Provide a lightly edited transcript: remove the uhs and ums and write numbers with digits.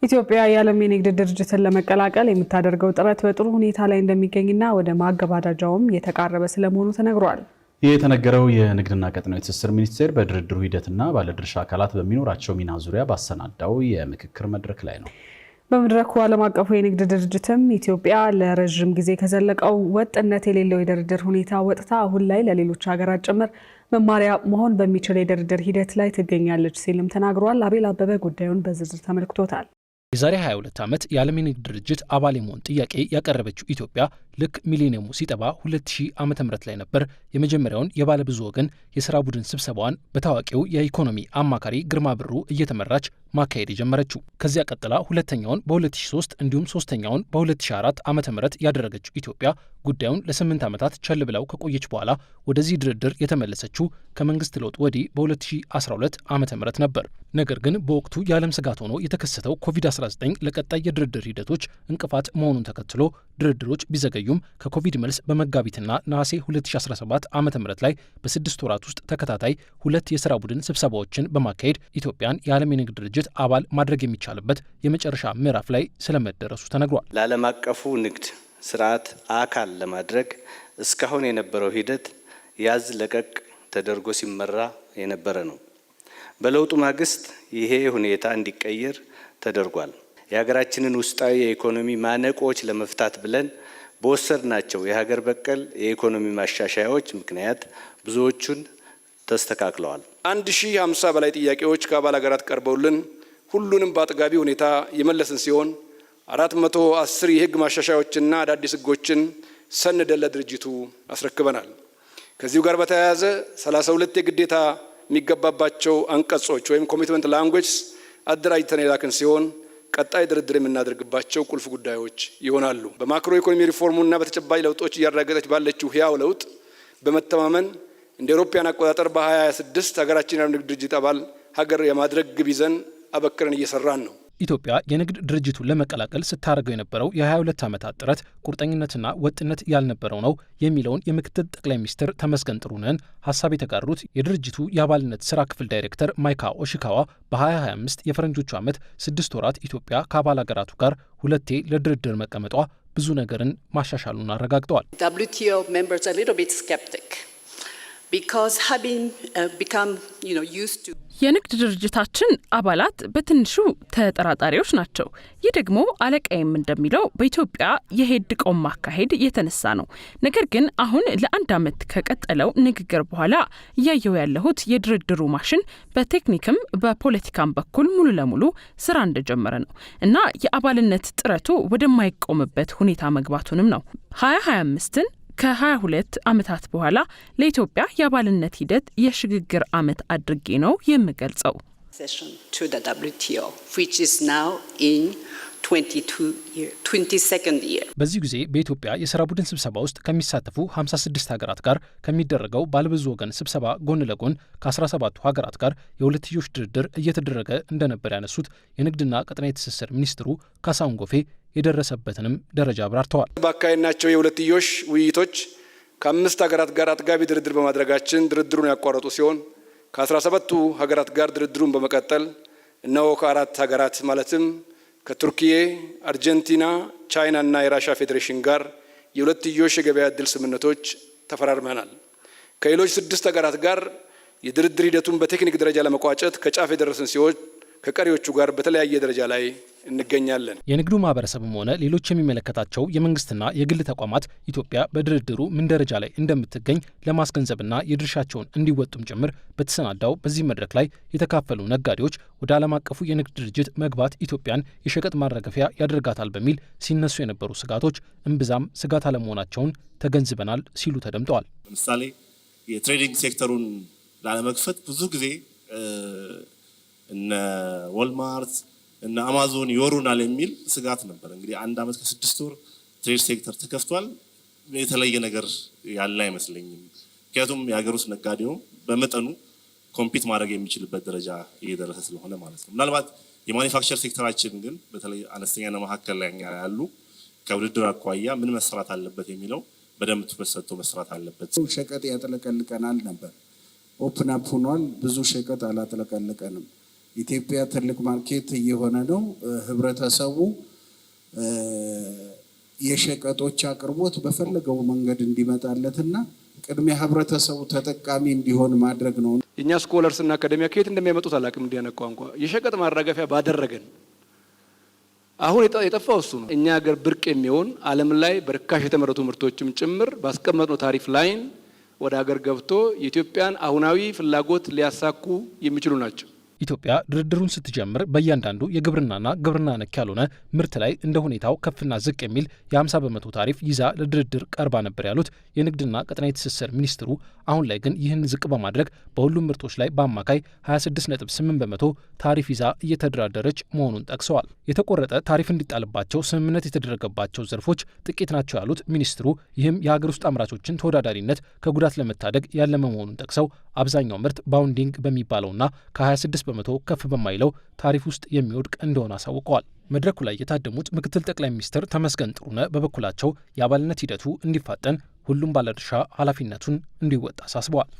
ኢትዮጵያ የዓለም የንግድ ድርጅትን ለመቀላቀል የምታደርገው ጥረት በጥሩ ሁኔታ ላይ እንደሚገኝና ወደ ማገባደጃውም የተቃረበ ስለመሆኑ ተነግሯል። ይህ የተነገረው የንግድና ቀጠናዊ ትስስር ሚኒስቴር በድርድሩ ሂደትና ባለድርሻ አካላት በሚኖራቸው ሚና ዙሪያ ባሰናዳው የምክክር መድረክ ላይ ነው። በመድረኩ ዓለም አቀፉ የንግድ ድርጅትም ኢትዮጵያ ለረጅም ጊዜ ከዘለቀው ወጥነት የሌለው የድርድር ሁኔታ ወጥታ አሁን ላይ ለሌሎች ሀገራት ጭምር መማሪያ መሆን በሚችል የድርድር ሂደት ላይ ትገኛለች ሲልም ተናግሯል። አቤል አበበ ጉዳዩን በዝርዝር ተመልክቶታል። የዛሬ 22 ዓመት የዓለም የንግድ ድርጅት አባል የመሆን ጥያቄ ያቀረበችው ኢትዮጵያ ልክ ሚሊኒየሙ ሲጠባ 2000 ዓመተ ምህረት ላይ ነበር የመጀመሪያውን የባለብዙ ወገን የሥራ ቡድን ስብሰባዋን በታዋቂው የኢኮኖሚ አማካሪ ግርማ ብሩ እየተመራች ማካሄድ የጀመረችው። ከዚያ ቀጥላ ሁለተኛውን በ2003 እንዲሁም ሶስተኛውን በ2004 ዓመተ ምህረት ያደረገችው ኢትዮጵያ ጉዳዩን ለ8 ዓመታት ቸል ብለው ከቆየች በኋላ ወደዚህ ድርድር የተመለሰችው ከመንግስት ለውጥ ወዲህ በ2012 ዓመተ ምህረት ነበር። ነገር ግን በወቅቱ የዓለም ስጋት ሆኖ የተከሰተው ኮቪድ-19 ለቀጣይ የድርድር ሂደቶች እንቅፋት መሆኑን ተከትሎ ድርድሮች ቢዘገዩም ከኮቪድ መልስ በመጋቢትና ነሐሴ 2017 ዓመተ ምህረት ላይ በ6 ወራት ውስጥ ተከታታይ 2 የሥራ ቡድን ስብሰባዎችን በማካሄድ ኢትዮጵያን የዓለም የንግድ ድርጅት አባል ማድረግ የሚቻልበት የመጨረሻ ምዕራፍ ላይ ስለመደረሱ ተነግሯል። ለዓለም አቀፉ ንግድ ስርዓት አካል ለማድረግ እስካሁን የነበረው ሂደት ያዝ ለቀቅ ተደርጎ ሲመራ የነበረ ነው። በለውጡ ማግስት ይሄ ሁኔታ እንዲቀየር ተደርጓል። የሀገራችንን ውስጣዊ የኢኮኖሚ ማነቆች ለመፍታት ብለን በወሰድናቸው የሀገር በቀል የኢኮኖሚ ማሻሻያዎች ምክንያት ብዙዎቹን ተስተካክለዋል። 1050 በላይ ጥያቄዎች ከአባል ሀገራት ቀርበውልን ሁሉንም በአጥጋቢ ሁኔታ የመለስን ሲሆን 410 የህግ ማሻሻያዎችና አዳዲስ ህጎችን ሰንደን ለድርጅቱ አስረክበናል። ከዚሁ ጋር በተያያዘ 32 የግዴታ የሚገባባቸው አንቀጾች ወይም ኮሚትመንት ላንጉዌጅስ አደራጅተን የላክን ሲሆን ቀጣይ ድርድር የምናደርግባቸው ቁልፍ ጉዳዮች ይሆናሉ። በማክሮ ኢኮኖሚ ሪፎርሙና በተጨባጭ ለውጦች እያረጋገጠች ባለችው ህያው ለውጥ በመተማመን እንደ አውሮፓውያን አቆጣጠር በ2026 ሀገራችን የዓለም ንግድ ድርጅት አባል ሀገር የማድረግ ግብ ይዘን አበክረን እየሰራን ነው። ኢትዮጵያ የንግድ ድርጅቱን ለመቀላቀል ስታደርገው የነበረው የ22 ዓመታት ጥረት ቁርጠኝነትና ወጥነት ያልነበረው ነው የሚለውን የምክትል ጠቅላይ ሚኒስትር ተመስገን ጥሩነህን ሀሳብ የተጋሩት የድርጅቱ የአባልነት ስራ ክፍል ዳይሬክተር ማይካ ኦሺካዋ በ2025 የፈረንጆቹ ዓመት 6 ወራት ኢትዮጵያ ከአባል ሀገራቱ ጋር 2 ለድርድር መቀመጧ ብዙ ነገርን ማሻሻሉን አረጋግጠዋል። WTO members are a little bit skeptic because having become used to የንግድ ድርጅታችን አባላት በትንሹ ተጠራጣሪዎች ናቸው። ይህ ደግሞ አለቃይም እንደሚለው በኢትዮጵያ የሄድ ቆም ማካሄድ የተነሳ ነው። ነገር ግን አሁን ለአንድ ዓመት ከቀጠለው ንግግር በኋላ እያየው ያለሁት የድርድሩ ማሽን በቴክኒክም በፖለቲካም በኩል ሙሉ ለሙሉ ስራ እንደጀመረ ነው እና የአባልነት ጥረቱ ወደማይቆምበት ሁኔታ መግባቱንም ነው። 2025ን ከ22 ዓመታት በኋላ ለኢትዮጵያ የአባልነት ሂደት የሽግግር ዓመት አድርጌ ነው የምገልጸው። to the WTO which is now in 22nd year። በዚህ ጊዜ በኢትዮጵያ የሥራ ቡድን ስብሰባ ውስጥ ከሚሳተፉ 56 ሀገራት ጋር ከሚደረገው ባለብዙ ወገን ስብሰባ ጎን ለጎን ከ17ቱ ሀገራት ጋር የሁለትዮሽ ድርድር እየተደረገ እንደነበር ያነሱት የንግድና ቀጠናዊ ትስስር ሚኒስትሩ ካሳሁን ጎፌ የደረሰበትንም ደረጃ አብራርተዋል። ባካሄድናቸው የሁለትዮሽ ውይይቶች ከ5 ሀገራት ጋር አጥጋቢ ድርድር በማድረጋችን ድርድሩን ያቋረጡ ሲሆን ከ17ቱ ሀገራት ጋር ድርድሩን በመቀጠል እነሆ ከ4 ሀገራት ማለትም ከቱርኪዬ፣ አርጀንቲና፣ ቻይና እና የራሻ ፌዴሬሽን ጋር የሁለትዮሽ የገበያ ዕድል ስምምነቶች ተፈራርመናል። ከሌሎች 6 ሀገራት ጋር የድርድር ሂደቱን በቴክኒክ ደረጃ ለመቋጨት ከጫፍ የደረስን ሲሆን ከቀሪዎቹ ጋር በተለያየ ደረጃ ላይ እንገኛለን። የንግዱ ማህበረሰብም ሆነ ሌሎች የሚመለከታቸው የመንግስትና የግል ተቋማት ኢትዮጵያ በድርድሩ ምን ደረጃ ላይ እንደምትገኝ ለማስገንዘብና የድርሻቸውን እንዲወጡም ጭምር በተሰናዳው በዚህ መድረክ ላይ የተካፈሉ ነጋዴዎች ወደ ዓለም አቀፉ የንግድ ድርጅት መግባት ኢትዮጵያን የሸቀጥ ማራገፊያ ያደርጋታል በሚል ሲነሱ የነበሩ ስጋቶች እምብዛም ስጋት አለመሆናቸውን ተገንዝበናል ሲሉ ተደምጠዋል። ለምሳሌ የትሬዲንግ ሴክተሩን ላለመክፈት ብዙ ጊዜ እነ ዎልማርት እና አማዞን ይወሩናል የሚል ስጋት ነበር። እንግዲህ 1 ዓመት ከ6 ወር ትሬድ ሴክተር ተከፍቷል። የተለየ ነገር ያለ አይመስለኝም። ምክንያቱም የሀገር ውስጥ ነጋዴው በመጠኑ ኮምፒት ማድረግ የሚችልበት ደረጃ እየደረሰ ስለሆነ ማለት ነው። ምናልባት የማኒፋክቸር ሴክተራችን ግን በተለይ አነስተኛና መካከለኛ ያሉ ከውድድር አኳያ ምን መስራት አለበት የሚለው በደንብ ትኩረት ሰጥቶ መስራት አለበት። ሸቀጥ ያጥለቀልቀናል ነበር። ኦፕን አፕ ሆኗል። ብዙ ሸቀጥ አላጥለቀልቀንም። ኢትዮጵያ ትልቅ ማርኬት እየሆነ ነው። ህብረተሰቡ የሸቀጦች አቅርቦት በፈለገው መንገድ እንዲመጣለትና ቅድሚያ ህብረተሰቡ ተጠቃሚ እንዲሆን ማድረግ ነው። እኛ ስኮለርስና አካዳሚያ ከየት እንደሚያመጡት አላውቅም። እንዲያነቋ እንኳ የሸቀጥ ማራገፊያ ባደረገን አሁን የጠፋው እሱ ነው። እኛ ሀገር ብርቅ የሚሆን ዓለም ላይ በርካሽ የተመረቱ ምርቶችም ጭምር ባስቀመጥነው ታሪፍ ላይን ወደ ሀገር ገብቶ የኢትዮጵያን አሁናዊ ፍላጎት ሊያሳኩ የሚችሉ ናቸው። ኢትዮጵያ ድርድሩን ስትጀምር በእያንዳንዱ የግብርናና ግብርና ነክ ያልሆነ ምርት ላይ እንደ ሁኔታው ከፍና ዝቅ የሚል የ50 በመቶ ታሪፍ ይዛ ለድርድር ቀርባ ነበር ያሉት የንግድና ቀጠናዊ ትስስር ሚኒስትሩ፣ አሁን ላይ ግን ይህን ዝቅ በማድረግ በሁሉም ምርቶች ላይ በአማካይ 26.8 በመቶ ታሪፍ ይዛ እየተደራደረች መሆኑን ጠቅሰዋል። የተቆረጠ ታሪፍ እንዲጣልባቸው ስምምነት የተደረገባቸው ዘርፎች ጥቂት ናቸው ያሉት ሚኒስትሩ፣ ይህም የሀገር ውስጥ አምራቾችን ተወዳዳሪነት ከጉዳት ለመታደግ ያለመ መሆኑን ጠቅሰው አብዛኛው ምርት ባውንዲንግ በሚባለውና ከ26 በመቶ ከፍ በማይለው ታሪፍ ውስጥ የሚወድቅ እንደሆነ አሳውቀዋል። መድረኩ ላይ የታደሙት ምክትል ጠቅላይ ሚኒስትር ተመስገን ጥሩነህ በበኩላቸው የአባልነት ሂደቱ እንዲፋጠን ሁሉም ባለድርሻ ኃላፊነቱን እንዲወጣ አሳስበዋል።